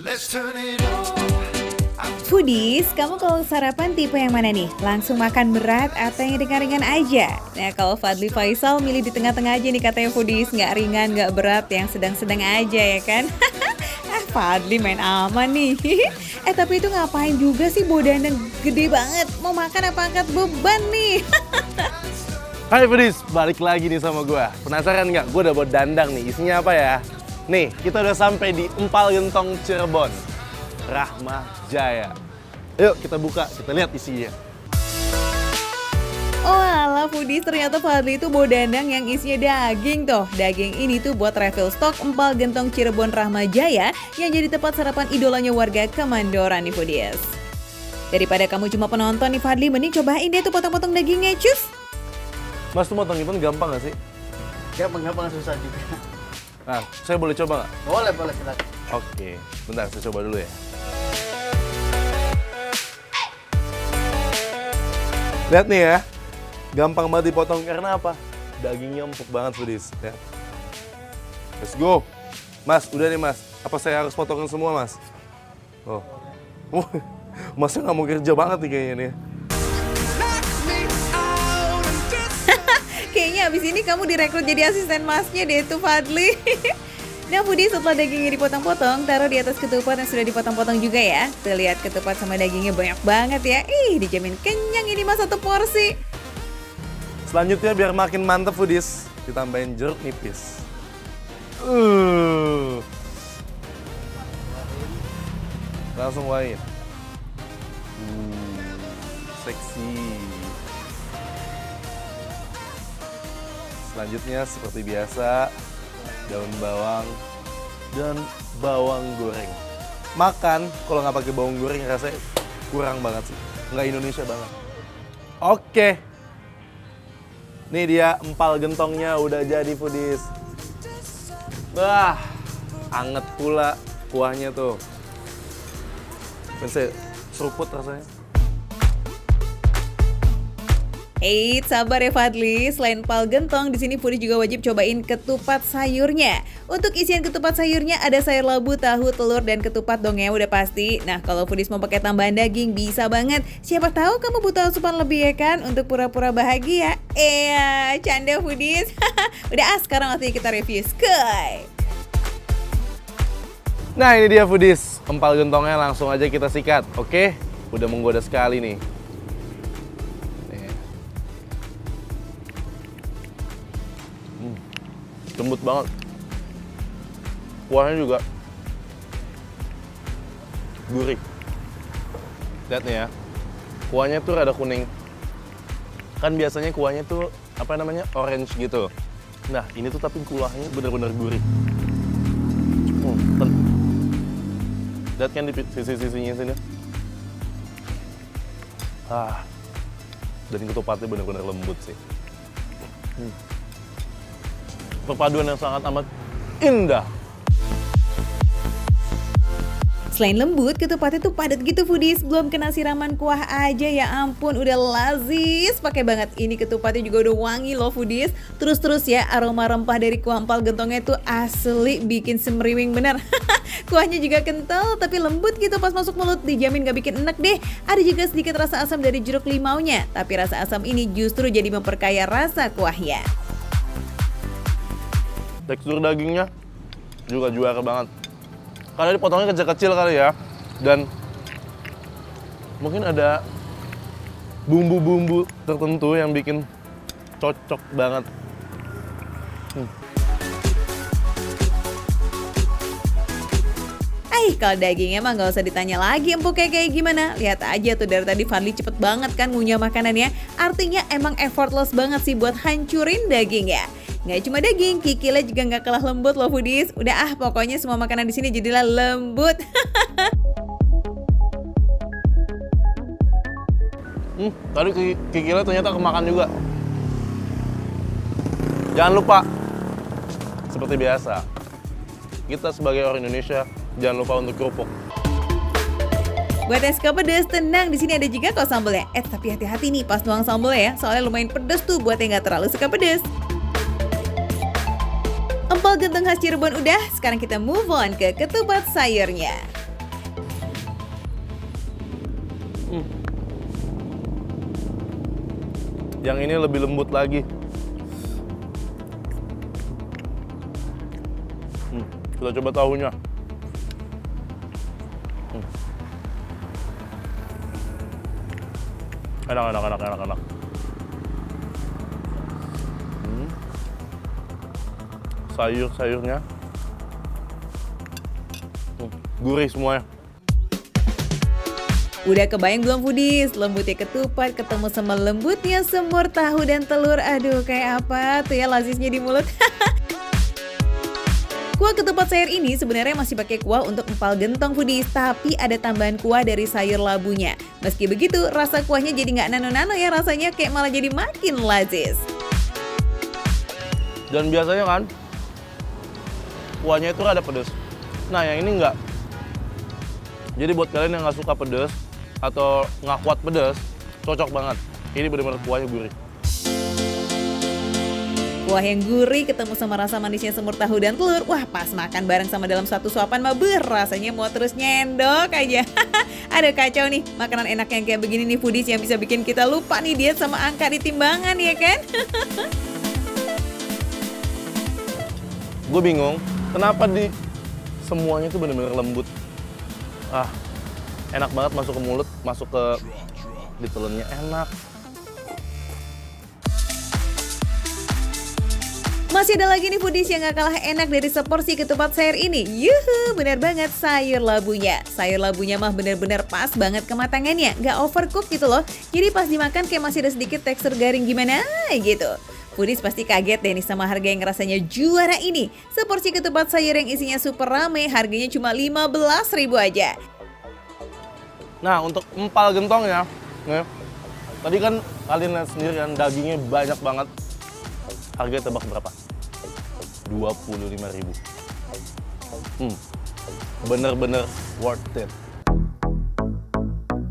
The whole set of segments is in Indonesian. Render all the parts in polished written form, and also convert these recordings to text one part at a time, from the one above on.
Let's turn it on. Foodies, kamu kalau sarapan tipe yang mana nih? Langsung makan berat atau yang ringan-ringan aja? Nah, kalau Fadly Faisal milih di tengah-tengah aja nih katanya Foodies. Nggak ringan, nggak berat, yang sedang-sedang aja ya kan? Fadly main aman nih. Tapi itu ngapain juga sih badannya gede banget? Mau makan apa angkat beban nih? Hai Foodies, balik lagi nih sama gue. Penasaran nggak? Gue udah bawa dandang nih, isinya apa ya? Nih, kita udah sampai di Empal Gentong Cirebon, Rahma Jaya. Yuk kita buka, kita lihat isinya. Oh alah Foodies, ternyata Fadly itu bawa dandang yang isinya daging tuh. Daging ini tuh buat refill stok Empal Gentong Cirebon Rahma Jaya yang jadi tempat sarapan idolanya warga Kemandoran nih Foodies. Daripada kamu cuma penonton nih Fadly, mending cobain deh tuh potong-potong dagingnya cus. Mas tuh motong ipan gampang nggak sih? Gampang susah juga. Nah, saya boleh coba nggak? Boleh silakan. Oke, bentar saya coba dulu ya. Lihat nih ya, gampang banget dipotong karena apa? Dagingnya empuk banget Foodies ya. Let's go. Mas, udah nih Mas. Apa saya harus potongin semua Mas? Oh, Masnya nggak mau kerja banget nih kayaknya nih. Kayaknya abis ini kamu direkrut jadi asisten masnya deh tuh Fadly. Nah Foodies, setelah dagingnya dipotong-potong, taruh di atas ketupat yang sudah dipotong-potong juga ya. Tuh lihat ketupat sama dagingnya banyak banget ya. Dijamin kenyang ini mas satu porsi. Selanjutnya biar makin mantep Foodies, ditambahin jeruk nipis. Langsung wain. Seksi. Selanjutnya seperti biasa, daun bawang dan bawang goreng. Makan kalau nggak pakai bawang goreng rasanya kurang banget sih, nggak Indonesia banget. Oke, nih dia empal gentongnya udah jadi Foodies. Wah, anget pula kuahnya tuh. Bisa seruput rasanya. Sabar ya Fadly, selain empal gentong, di sini Foodies juga wajib cobain ketupat sayurnya. Untuk isian ketupat sayurnya ada sayur labu, tahu, telur, dan ketupat dong ya udah pasti. Nah kalau Foodies mau pakai tambahan daging bisa banget. Siapa tahu kamu butuh asupan lebih ya kan untuk pura-pura bahagia. Canda Foodies. Udah sekarang waktunya kita review Sky. Nah ini dia Foodies, empal gentongnya langsung aja kita sikat, oke? Udah menggoda sekali nih. Lembut banget. Kuahnya juga gurih. Lihat nih ya, kuahnya tuh rada kuning. Kan biasanya kuahnya tuh apa namanya orange gitu. Nah ini tuh tapi kuahnya bener-bener gurih. Lihat kan di sisi-sisinya sini. Dan ketupatnya bener-bener lembut sih. Perpaduan yang sangat amat indah. Selain lembut, ketupatnya tuh padat gitu Foodies. Belum kena siraman kuah aja ya ampun, udah lazis pakai banget. Ini ketupatnya juga udah wangi loh Foodies. Terus ya aroma rempah dari kuah empal gentongnya tuh asli bikin semriwing bener. Kuahnya juga kental tapi lembut gitu pas masuk mulut, dijamin gak bikin enek deh. Ada juga sedikit rasa asam dari jeruk limaunya, tapi rasa asam ini justru jadi memperkaya rasa kuahnya. Tekstur dagingnya juga juara banget. Karena dipotongnya kecil-kecil kali ya. Dan mungkin ada bumbu-bumbu tertentu yang bikin cocok banget. Kalau dagingnya emang gak usah ditanya lagi empuknya kayak gimana. Lihat aja tuh dari tadi Fadly cepet banget kan ngunyah makanannya. Artinya emang effortless banget sih buat hancurin dagingnya. Nggak cuma daging, kikilnya juga nggak kalah lembut loh Foodies. Udah pokoknya semua makanan di sini jadilah lembut. Tadi kikilnya ternyata kemakan juga. Jangan lupa, seperti biasa, kita sebagai orang Indonesia jangan lupa untuk kerupuk. Buat yang suka pedes, tenang, di sini ada juga kok sambelnya. Tapi hati-hati nih pas nuang sambelnya ya, soalnya lumayan pedes tuh buat yang nggak terlalu suka pedes. Empal gentong khas Cirebon udah, sekarang kita move on ke ketupat sayurnya. Yang ini lebih lembut lagi. Kita coba tahunya. Enak. Sayur-sayurnya gurih semuanya. Udah kebayang belum foodies? Lembutnya ketupat ketemu sama lembutnya semur tahu dan telur. Aduh, kayak apa tuh ya lazisnya di mulut. Kuah ketupat sayur ini sebenarnya masih pakai kuah untuk empal gentong foodies, tapi ada tambahan kuah dari sayur labunya. Meski begitu, rasa kuahnya jadi nggak nano-nano ya, rasanya kayak malah jadi makin lazis. Dan biasanya kan kuahnya itu rada pedes. Nah, yang ini enggak. Jadi buat kalian yang nggak suka pedes atau nggak kuat pedes, cocok banget. Ini benar-benar kuahnya gurih. Kuah yang gurih ketemu sama rasa manisnya semur tahu dan telur. Wah, pas makan bareng sama dalam satu suapan mah rasanya mau terus nyendok aja. Ada kacau nih, makanan enak yang kayak begini nih foodies yang bisa bikin kita lupa nih diet sama angka di timbangan ya kan? Gue bingung, kenapa di semuanya itu benar-benar lembut. Enak banget masuk ke mulut, masuk ke ditelennya enak. Masih ada lagi nih foodies yang gak kalah enak dari seporsi ketupat sayur ini. Yuhu, bener banget sayur labunya. Sayur labunya mah bener-bener pas banget kematangannya, gak overcook gitu loh. Jadi pas dimakan kayak masih ada sedikit tekstur garing gimana gitu. Foodies pasti kaget deh nih sama harga yang rasanya juara ini. Seporsi ketupat sayur yang isinya super rame, harganya cuma 15.000 aja. Nah, untuk empal gentongnya, nih, tadi kan kalian lihat sendiri kan dagingnya banyak banget. Harganya tebak berapa? 25.000. Bener-bener worth it.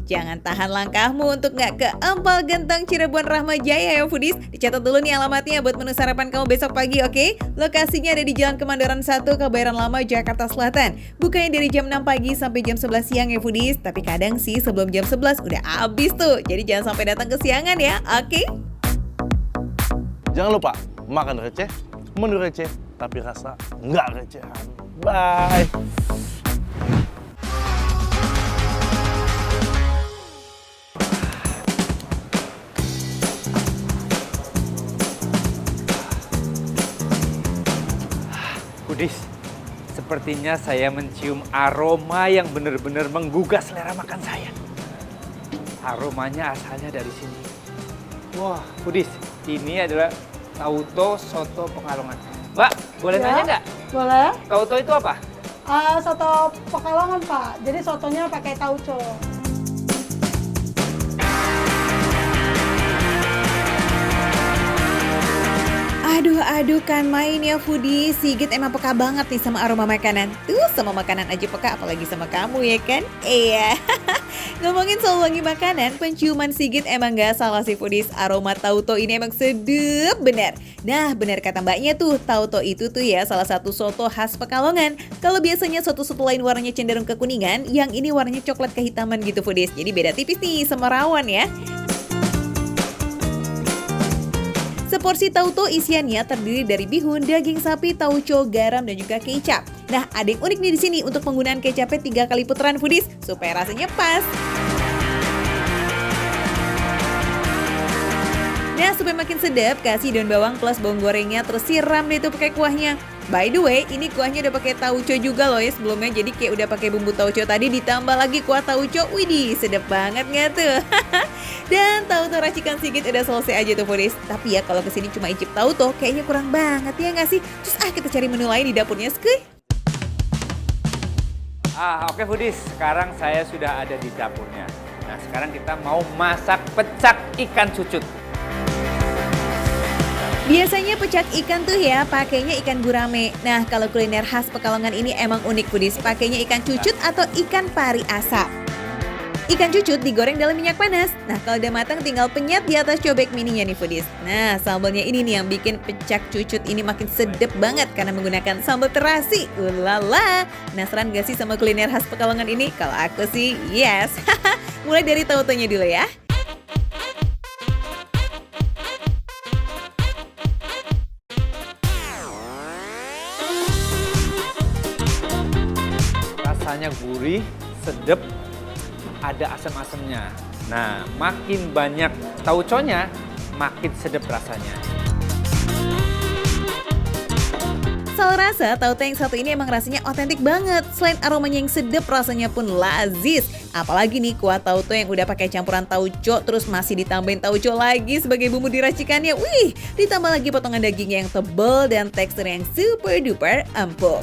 Jangan tahan langkahmu untuk nggak ke Empal Gentong Cirebon Rahmajaya ya foodies. Dicatat dulu nih alamatnya buat menu sarapan kamu besok pagi, oke? Lokasinya ada di Jalan Kemandoran 1, Kebayoran Lama, Jakarta Selatan. Bukanya dari jam 6 pagi sampai jam 11 siang ya foodies. Tapi kadang sih sebelum jam 11 udah habis tuh. Jadi jangan sampai datang kesiangan ya, oke? Jangan lupa makan receh, menu receh, tapi rasa nggak recehan. Bye! Foodies, sepertinya saya mencium aroma yang benar-benar menggugah selera makan saya. Aromanya asalnya dari sini. Wah, Foodies, ini adalah tauco soto Pekalongan. Mbak, boleh Ya, nanya nggak? Boleh. Tauco itu apa? Soto Pekalongan, Pak. Jadi sotonya pakai tauco. Aduh kan main ya foodies. Sigit emang peka banget nih sama aroma makanan. Tuh sama makanan aja peka, apalagi sama kamu ya kan? Iya. Ngomongin soal wangi makanan, penciuman Sigit emang gak salah sih foodies. Aroma tauco ini emang sedep bener. Nah bener kata mbaknya tuh, tauco itu tuh ya salah satu soto khas Pekalongan. Kalau biasanya soto-soto lain warnanya cenderung kekuningan, yang ini warnanya coklat kehitaman gitu foodies. Jadi beda tipis nih sama rawon ya. Seporsi tauco isiannya terdiri dari bihun, daging sapi, tauco, garam, dan juga kecap. Nah, ada yang unik nih di sini untuk penggunaan kecapnya 3 kali putaran foodies supaya rasanya pas. Nah, supaya makin sedap, kasih daun bawang plus bawang gorengnya, terus siram deh tuh pakai kuahnya. By the way, ini kuahnya udah pakai tauco juga loh ya sebelumnya, jadi kayak udah pakai bumbu tauco tadi ditambah lagi kuah tauco. Widih, sedap banget nggak tuh? Dan tauco racikan Sigit udah selesai aja tuh foodies. Tapi ya kalau kesini cuma icip tauco kayaknya kurang banget ya nggak sih? Terus kita cari menu lain di dapurnya skuy. Oke foodies, sekarang saya sudah ada di dapurnya. Nah sekarang kita mau masak pecak ikan cucut. Biasanya pecak ikan tuh ya pakainya ikan gurame. Nah kalau kuliner khas Pekalongan ini emang unik foodies, pakainya ikan cucut atau ikan pari asap. Ikan cucut digoreng dalam minyak panas. Nah kalau udah matang tinggal penyet di atas cobek mininya nih foodies. Nah sambalnya ini nih yang bikin pecak cucut ini makin sedep banget karena menggunakan sambal terasi. Ulala, penasaran gak sih sama kuliner khas Pekalongan ini? Kalau aku sih yes. Mulai dari tautonya dulu ya. Rasanya gurih, sedap, ada asam-asamnya. Nah, makin banyak tauconya, makin sedap rasanya. Soal rasa, tauco yang satu ini emang rasanya otentik banget. Selain aromanya yang sedap, rasanya pun lazis. Apalagi nih kuah tauco yang udah pakai campuran tauco, terus masih ditambahin tauco lagi sebagai bumbu diracikannya. Wih, ditambah lagi potongan dagingnya yang tebal dan tekstur yang super duper empuk.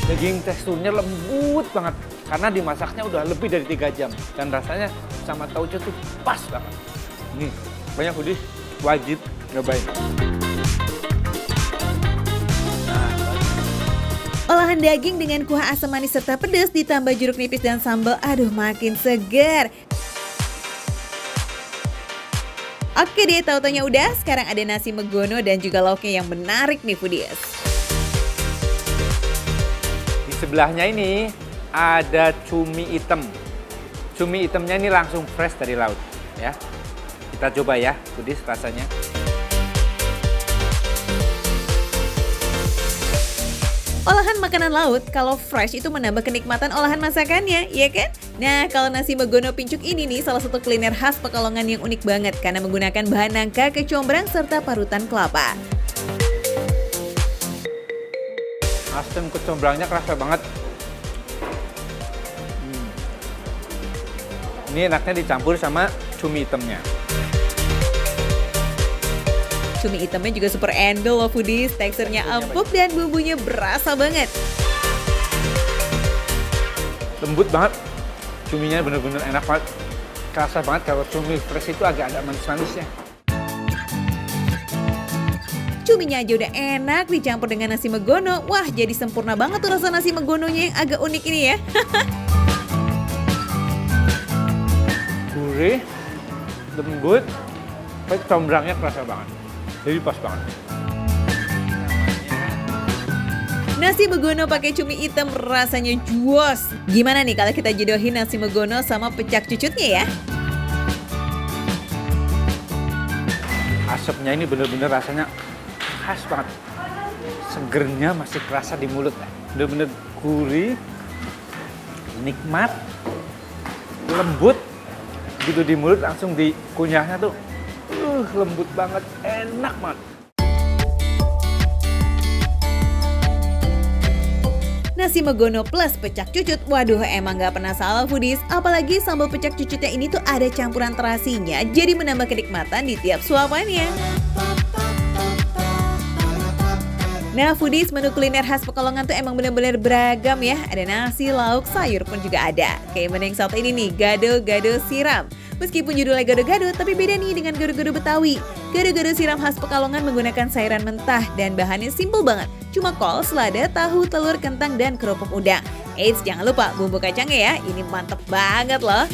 Daging teksturnya lembut banget karena dimasaknya udah lebih dari 3 jam dan rasanya sama tauco tuh pas banget. Nih, banyak foodies wajib nyobain. Olahan daging dengan kuah asam manis serta pedas ditambah jeruk nipis dan sambal, aduh makin segar. Oke deh, tautonya udah, sekarang ada nasi megono dan juga lauknya yang menarik nih foodies. Di sebelahnya ini ada cumi hitam. Cumi hitamnya ini langsung fresh dari laut ya. Kita coba ya, foodies rasanya. Olahan makanan laut, kalau fresh itu menambah kenikmatan olahan masakannya, ya kan? Nah, kalau nasi megono pincuk ini nih salah satu kuliner khas Pekalongan yang unik banget karena menggunakan bahan nangka, kecombrang, serta parutan kelapa. Asam kecombrangnya kerasa banget. Ini enaknya dicampur sama cumi hitamnya. Cumi hitamnya juga super endol loh foodies, teksturnya empuk dan bumbunya berasa banget. Lembut banget, cuminya bener-bener enak banget. Kerasa banget kalau cumi fresh itu agak ada manis-manisnya. Cuminya aja udah enak dicampur dengan nasi megono. Wah, jadi sempurna banget tuh rasa nasi megononya yang agak unik ini ya. Gurih, lembut, kecombrangnya kerasa banget. Jadi pas banget. Nasi megono pakai cumi hitam rasanya juos. Gimana nih kalau kita jodohin nasi megono sama pecak cucutnya ya? Asapnya ini bener-bener rasanya khas banget. Segernya masih kerasa di mulut. Bener-bener gurih, nikmat, lembut. Gitu di mulut langsung dikunyahnya tuh. Lembut banget, enak banget. Nasi megono plus pecak cucut, waduh emang gak pernah salah foodies. Apalagi sambal pecak cucutnya ini tuh ada campuran terasinya, jadi menambah kenikmatan di tiap suapannya. Nah foodies, menu kuliner khas Pekalongan tuh emang bener-bener beragam ya. Ada nasi, lauk, sayur pun juga ada. Kayak menu yang satu ini nih, gado-gado siram. Meskipun judulnya gado-gado, tapi beda nih dengan gado-gado Betawi. Gado-gado siram khas Pekalongan menggunakan sayuran mentah dan bahannya simple banget. Cuma kol, selada, tahu, telur, kentang, dan kerupuk udang. Eits, jangan lupa bumbu kacangnya ya, ini mantep banget loh.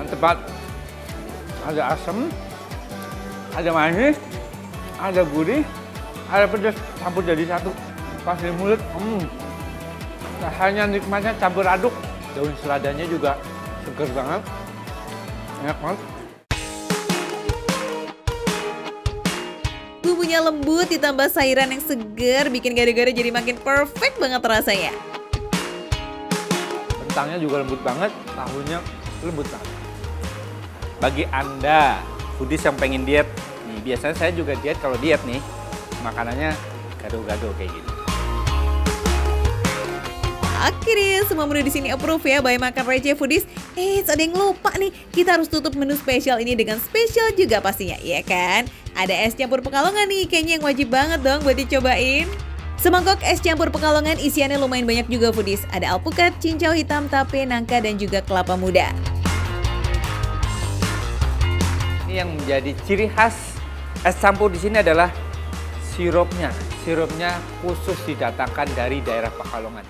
Mantep banget. Ada asam, ada manis, ada gurih, ada pedas, campur jadi satu. Pas di mulut, rasanya nikmatnya campur aduk. Daun seladanya juga seger banget, enak banget. Bumbunya lembut ditambah sayuran yang segar, bikin gado-gado jadi makin perfect banget rasanya. Kentangnya juga lembut banget, tahunya lembut banget. Bagi Anda, foodies yang pengen diet, nih biasanya saya juga diet kalau diet nih, makanannya gado-gado kayak gini. Akhirnya semua menu di sini approve ya, by Makan Receh Foodies. Ada yang lupa nih, kita harus tutup menu spesial ini dengan spesial juga pastinya, ya kan? Ada es campur Pekalongan nih, kayaknya yang wajib banget dong buat dicobain. Semangkok es campur Pekalongan isiannya lumayan banyak juga foodies. Ada alpukat, cincau hitam, tape, nangka, dan juga kelapa muda. Ini yang menjadi ciri khas es campur di sini adalah sirupnya. Sirupnya khusus didatangkan dari daerah Pekalongan.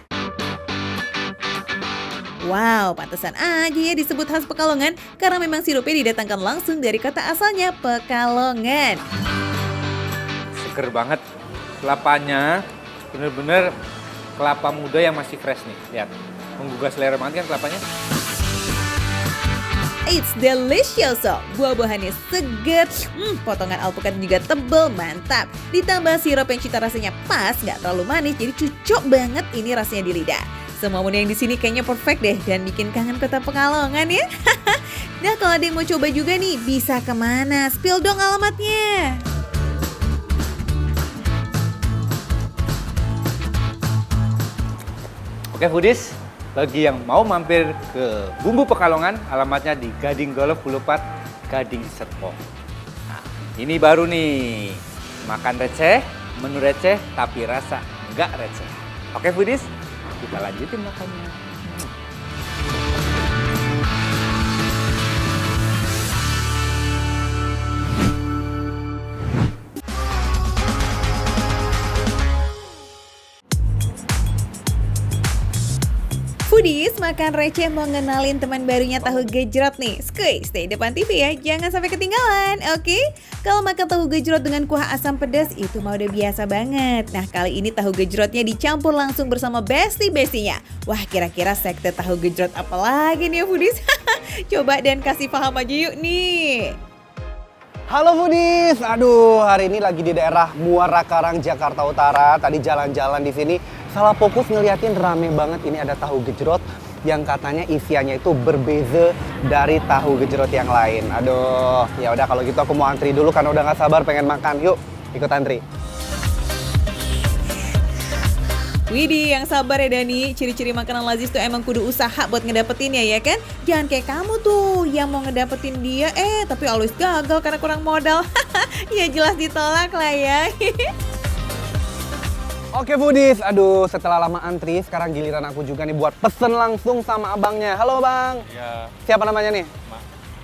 Wow, pantesan aja ya disebut khas Pekalongan karena memang sirupnya didatangkan langsung dari kota asalnya, Pekalongan. seger banget. Kelapanya bener-bener kelapa muda yang masih fresh nih. Lihat, menggugah selera banget kan kelapanya. It's delicious, so. Buah-buahannya seger, potongan alpukat juga tebel, mantap. Ditambah sirup yang cita rasanya pas, nggak terlalu manis, jadi cocok banget ini rasanya di lidah. Semua menu yang di sini kayaknya perfect deh dan bikin kangen kota Pekalongan ya. Nah kalau ada yang mau coba juga nih, bisa kemana? Spill dong alamatnya. Oke foodies, bagi yang mau mampir ke Bumbu Pekalongan, alamatnya di Gading Golf Boulevard, Gading Serpong. Nah, ini baru nih, makan receh, menu receh, tapi rasa nggak receh. Oke foodies, kita lanjutin makannya. Foodies, makan receh mau ngenalin teman barunya tahu gejrot nih. Skuy, stay depan TV ya, jangan sampai ketinggalan, oke? Kalau makan tahu gejrot dengan kuah asam pedas itu mah udah biasa banget. Nah kali ini tahu gejrotnya dicampur langsung bersama besti-bestinya. Wah kira-kira sekte tahu gejrot apa lagi nih ya foodies? Coba dan kasih paham aja yuk nih. Halo Foodies, aduh hari ini lagi di daerah Muara Karang, Jakarta Utara. Tadi jalan-jalan di sini, salah fokus ngeliatin rame banget. Ini ada tahu gejrot yang katanya isiannya itu berbeza dari tahu gejrot yang lain. Aduh, ya udah kalau gitu aku mau antri dulu karena udah nggak sabar pengen makan. Yuk, ikut antri. Widih, yang sabar ya Dani. Ciri-ciri makanan lazis tuh emang kudu usaha buat ngedapetinnya ya kan? Jangan kayak kamu tuh yang mau ngedapetin dia, tapi always gagal karena kurang modal. Ya jelas ditolak lah ya. Oke Foodies, aduh setelah lama antri, sekarang giliran aku juga nih buat pesen langsung sama abangnya. Halo bang. Ya, Siapa namanya nih?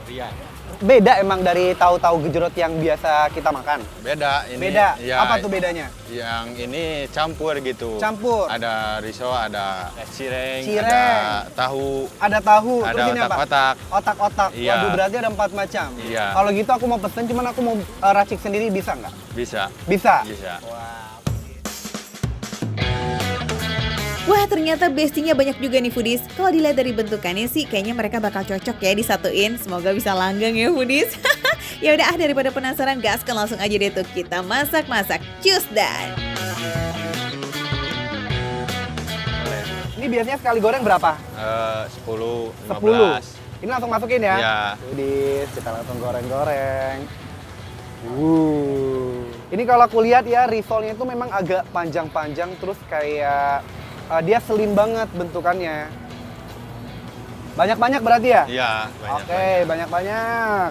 Rian. Beda emang dari tahu-tahu gejrot yang biasa kita makan? Beda ini. Beda? Ya, Apa tuh bedanya? Yang ini campur gitu. Campur? Ada risol, ada cireng, Cireng. ada tahu, Ada tahu, ada terus ini apa? otak-otak. Otak-otak. Iya. Waduh, berarti ada 4 macam. Iya. Kalau gitu aku mau pesen, cuman aku mau racik sendiri, bisa nggak? Bisa. Bisa? Bisa. Wah ternyata bestinya banyak juga nih foodies. Kalau dilihat dari bentukannya sih kayaknya mereka bakal cocok ya disatuin. Semoga bisa langgeng ya foodies. Ya udah daripada penasaran gaskan langsung aja deh tuh kita masak-masak. Cus dan. Ini biasanya sekali goreng berapa? 10, 10. Ini langsung masukin ya? Iya. Foodies, kita langsung goreng-goreng. Ini kalau aku lihat ya risolnya itu memang agak panjang-panjang terus kayak dia slim banget bentukannya. Banyak-banyak berarti ya? Iya, banyak. Oke, banyak-banyak.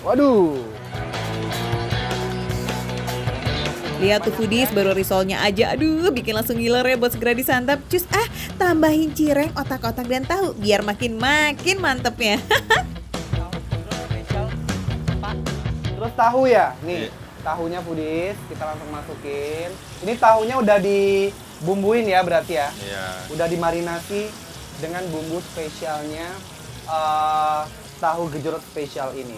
Waduh. Lihat tuh foodies baru risolnya aja. Aduh bikin langsung ngiler ya buat segera disantap. Cus tambahin cireng, otak-otak dan tahu biar makin mantepnya. Terus tahu ya? Nih, Iya. tahunya foodies kita langsung masukin. Ini tahunya udah dibumbuin ya berarti ya? Iya. Udah dimarinasi dengan bumbu spesialnya tahu gejrot spesial ini.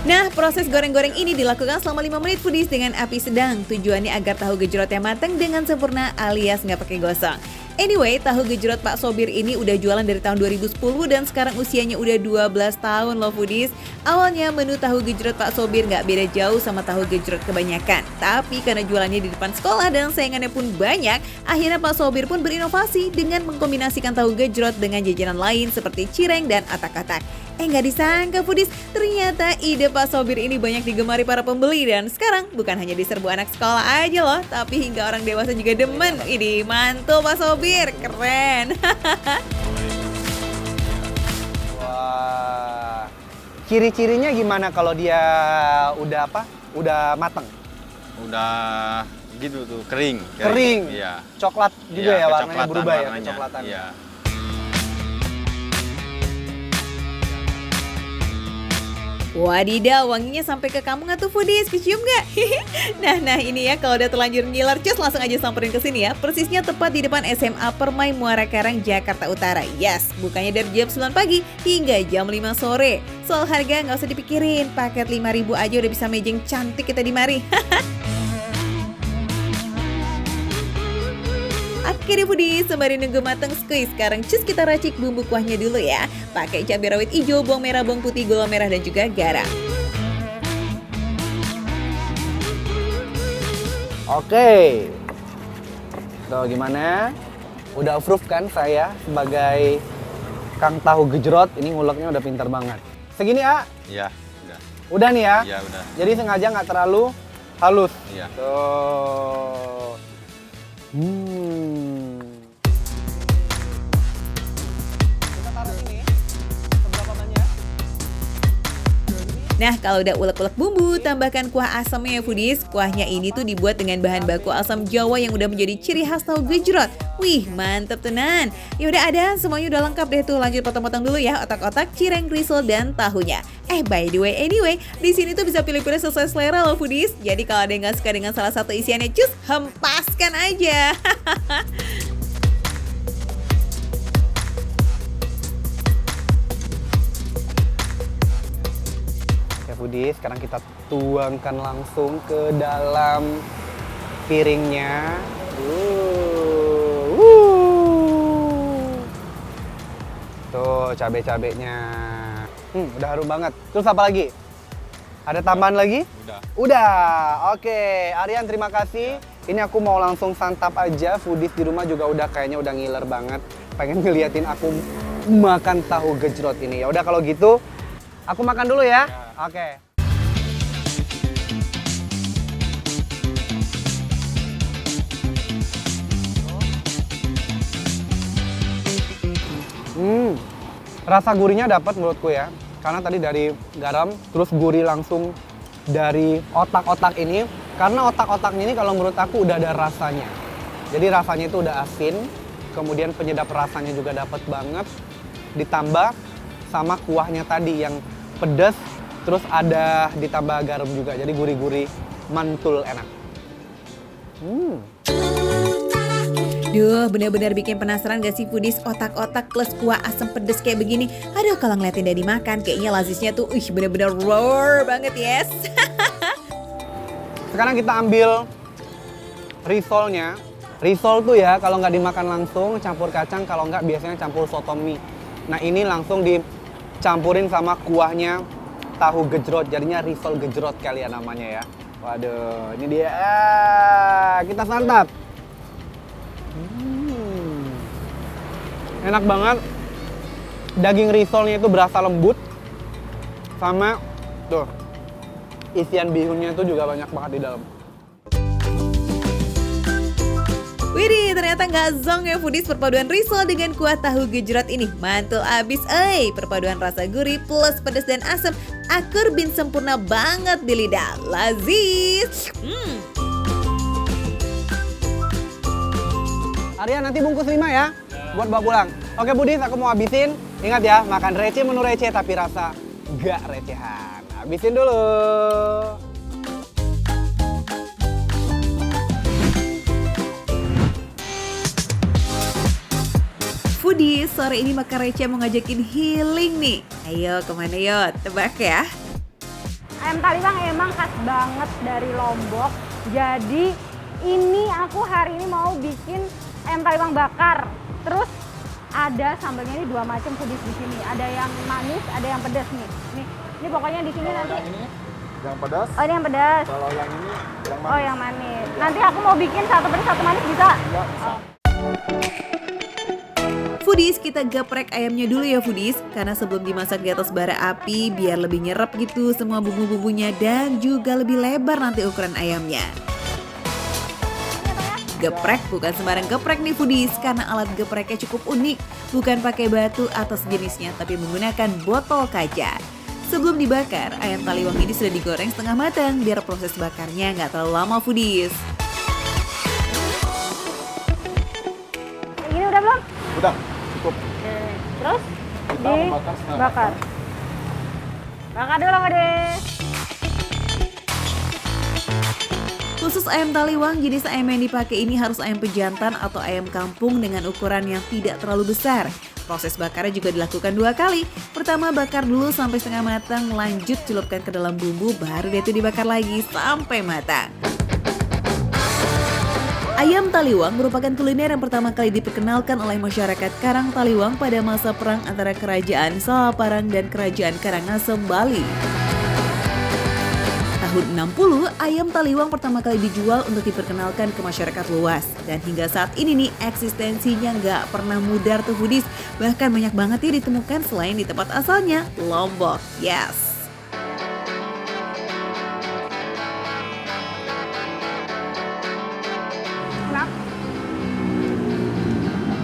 Nah, proses goreng-goreng ini dilakukan selama 5 menit foodies dengan api sedang. Tujuannya agar tahu gejrotnya matang dengan sempurna alias nggak pakai gosong. Anyway, tahu gejrot Pak Sobir ini udah jualan dari tahun 2010 dan sekarang usianya udah 12 tahun loh foodies. Awalnya menu tahu gejrot Pak Sobir nggak beda jauh sama tahu gejrot kebanyakan. Tapi karena jualannya di depan sekolah dan saingannya pun banyak, akhirnya Pak Sobir pun berinovasi dengan mengkombinasikan tahu gejrot dengan jajanan lain seperti cireng dan otak-otak. Nggak disangka foodies, ternyata ide Pak Sobir ini banyak digemari para pembeli dan sekarang bukan hanya diserbu anak sekolah aja loh, tapi hingga orang dewasa juga demen. Ini mantul Pak Sobir, keren. Wah. Ciri-cirinya gimana kalau dia udah apa? Udah mateng? Udah gitu tuh, kering. Kering. Iya. Coklat juga Iya, ya warnanya kecoklatan berubah ya, warnanya. kecoklatan. Iya. Wadidaw, wanginya sampai ke kamu nggak tuh foodies? Kecium nggak? Nah ini ya kalau udah terlanjur ngiler, cus langsung aja samperin ke sini ya. Persisnya tepat di depan SMA Permai Muara Karang, Jakarta Utara. Yes, bukannya dari jam 9 pagi hingga jam 5 sore. Soal harga nggak usah dipikirin, paket 5.000 aja udah bisa mejeng cantik kita di mari. Oke deh foodies, sembari nunggu mateng skuy, sekarang cus kita racik bumbu kuahnya dulu ya. Pakai cabai rawit hijau, bawang merah, bawang putih, gula merah, dan juga garam. Oke. Tuh gimana? Udah approve kan saya sebagai Kang Tahu Gejrot, ini nguleknya udah pintar banget. Segini A? Iya, udah. Udah nih ya? Iya, udah. Jadi sengaja nggak terlalu halus. Iya. Tuh. Kita taruh ini seberapa banyak? Nah, kalau udah ulek-ulek bumbu, tambahkan kuah asamnya ya foodies. Kuahnya ini tuh dibuat dengan bahan baku asam Jawa yang udah menjadi ciri khas tahu gejrot. Wih, mantep tenan. Ya udah ada, semuanya udah lengkap deh tuh. Lanjut potong-potong dulu ya, otak-otak, cireng, risol, dan tahunya. By the way, anyway, di sini tuh bisa pilih-pilih sesuai selera loh foodies. Jadi kalau ada yang nggak suka dengan salah satu isiannya, cus, hempaskan aja. Oke foodies, sekarang kita tuangkan langsung ke dalam piringnya. Tuh cabai-cabainya. Udah harum banget. Terus apa lagi? Ada tambahan lagi? Udah. Udah. Oke, Aryan terima kasih. Ini aku mau langsung santap aja. Foodies di rumah juga udah kayaknya udah ngiler banget. Pengen ngeliatin aku makan tahu gejrot ini. Ya udah kalau gitu, aku makan dulu ya. Oke. Rasa gurihnya dapat menurutku ya. Karena tadi dari garam, terus gurih langsung dari otak-otak ini. Karena otak-otak ini kalau menurut aku udah ada rasanya. Jadi rasanya itu udah asin, kemudian penyedap rasanya juga dapat banget. Ditambah sama kuahnya tadi yang pedas, terus ada ditambah garam juga. Jadi gurih-gurih, mantul enak. Duh, bener-bener bikin penasaran gak sih foodies otak-otak plus kuah asam pedes kayak begini. Aduh, kalau ngeliatin dari makan kayaknya lazisnya tuh bener-bener roar banget yes. Sekarang kita ambil risolnya. Risol tuh ya kalau nggak dimakan langsung campur kacang, kalau nggak biasanya campur soto mie. Nah ini langsung dicampurin sama kuahnya tahu gejrot, jadinya risol gejrot kali ya namanya ya. Waduh, ini dia. Kita santap. Enak banget. Daging risolnya itu berasa lembut. Sama tuh isian bihunnya itu juga banyak banget di dalam. Widih, ternyata nggak zong ya foodies perpaduan risol dengan kuah tahu gejrot ini. Mantul abis, perpaduan rasa gurih plus pedas dan asam. Akur bin sempurna banget di lidah. Lazis. Arya nanti bungkus 5 ya, buat bawa pulang. Oke foodies, aku mau habisin. Ingat ya, makan receh menu receh tapi rasa gak recehan. Habisin dulu. Foodies, sore ini makan receh mau ngajakin healing nih. Ayo kemana yuk, tebak ya. Ayam taliwang emang khas banget dari Lombok. Jadi ini aku hari ini mau bikin ayam taliwang bakar. Terus ada sambalnya ini 2 macam foodies di sini. Ada yang manis, ada yang pedas nih. Ini pokoknya di sini nanti. Yang pedas. Oh ini yang pedas. Kalau yang ini yang manis. Oh yang manis. Nanti aku mau bikin 1 pedas 1 manis bisa? Ya, bisa. Foodies, kita geprek ayamnya dulu ya foodies. Karena sebelum dimasak di atas bara api biar lebih nyerap gitu semua bumbu-bumbunya dan juga lebih lebar nanti ukuran ayamnya. Geprek bukan sembarang geprek nih foodies, karena alat gepreknya cukup unik. Bukan pakai batu atau sejenisnya, tapi menggunakan botol kaca. Sebelum dibakar, ayam taliwang ini sudah digoreng setengah matang biar proses bakarnya nggak terlalu lama foodies. Ini udah belum? Udah, cukup. Terus Kita membakar setengah dibakar. Bakar dulu Foodies. Khusus ayam taliwang, jenis ayam yang dipakai ini harus ayam pejantan atau ayam kampung dengan ukuran yang tidak terlalu besar. Proses bakarnya juga dilakukan 2 kali. Pertama bakar dulu sampai setengah matang, lanjut celupkan ke dalam bumbu, baru dia itu dibakar lagi sampai matang. Ayam taliwang merupakan kuliner yang pertama kali diperkenalkan oleh masyarakat Karang Taliwang pada masa perang antara Kerajaan Salaparang dan Kerajaan Karangasem, Bali. Tahun 60, ayam taliwang pertama kali dijual untuk diperkenalkan ke masyarakat luas. Dan hingga saat ini nih, eksistensinya nggak pernah mudar tuh Foodies. Bahkan banyak banget ya ditemukan selain di tempat asalnya, Lombok. Yes! Enak.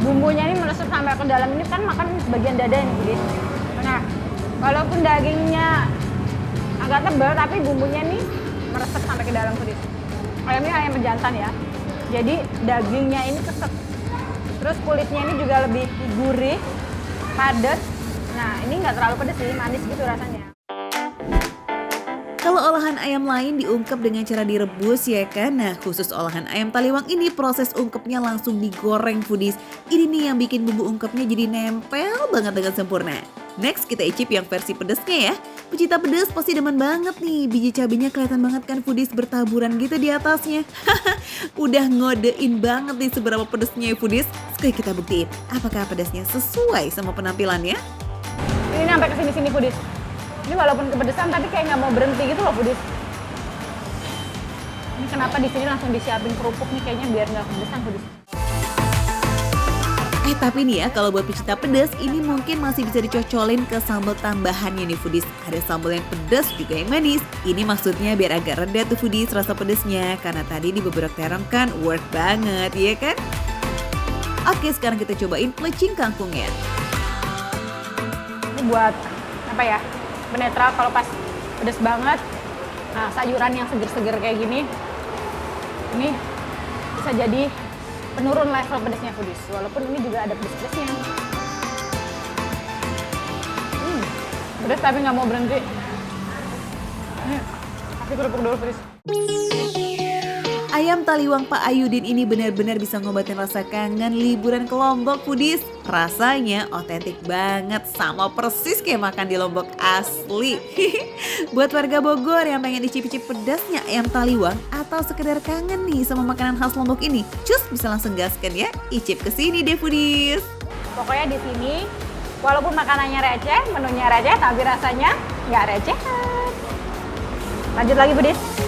Bumbunya ini meresap sampai ke dalam, ini kan makan bagian dada ini Foodies. Nah, walaupun dagingnya agak tebal tapi bumbunya nih meresap sampai ke dalam Foodies. Ayamnya ayam pejantan ya. Jadi dagingnya ini kesek. Terus kulitnya ini juga lebih gurih, padat. Nah, ini nggak terlalu pedas sih, manis gitu rasanya. Kalau olahan ayam lain diungkep dengan cara direbus ya kan. Nah, khusus olahan ayam taliwang ini proses ungkepnya langsung digoreng Foodies. Ini nih yang bikin bumbu ungkepnya jadi nempel banget dengan sempurna. Next kita icip yang versi pedesnya ya. Pecinta pedas pasti demen banget nih. Biji cabenya kelihatan banget kan Foodies bertaburan gitu di atasnya. Udah ngodein banget nih seberapa pedesnya ya Foodies. Sekali kita buktiin apakah pedasnya sesuai sama penampilannya. Ini sampai ke sini-sini Foodies. Ini walaupun kepedesan tapi kayak nggak mau berhenti gitu loh Foodies. Ini kenapa di sini langsung disiapin kerupuk nih kayaknya biar nggak kepedesan Foodies. Tapi nih ya, kalau buat pecinta pedas, ini mungkin masih bisa dicocolin ke sambal tambahannya nih Foodies. Ada sambal yang pedas juga yang manis. Ini maksudnya biar agak reda tuh Foodies rasa pedasnya. Karena tadi di beberapa terong kan worth banget, ya kan? Oke, sekarang kita cobain plecing kangkungnya. Ini buat apa ya? Penetral kalau pas pedas banget. Nah, sayuran yang seger-seger kayak gini. Ini bisa jadi penurun level pedasnya Foodies, walaupun ini juga ada pedas-pedasnya. Pedas tapi nggak mau berhenti. Ini kasih kerupuk dulu Foodies. Ayam taliwang Pak Ayudin ini benar-benar bisa ngobatin rasa kangen liburan ke Lombok Foodies. Rasanya otentik banget, sama persis kayak makan di Lombok asli. Buat warga Bogor yang pengen icip-icip pedasnya ayam taliwang atau sekedar kangen nih sama makanan khas Lombok ini, cus bisa langsung gaskan ya, icip kesini deh Foodies. Pokoknya di sini, walaupun makanannya receh, menunya receh, tapi rasanya nggak receh. Lanjut lagi Foodies.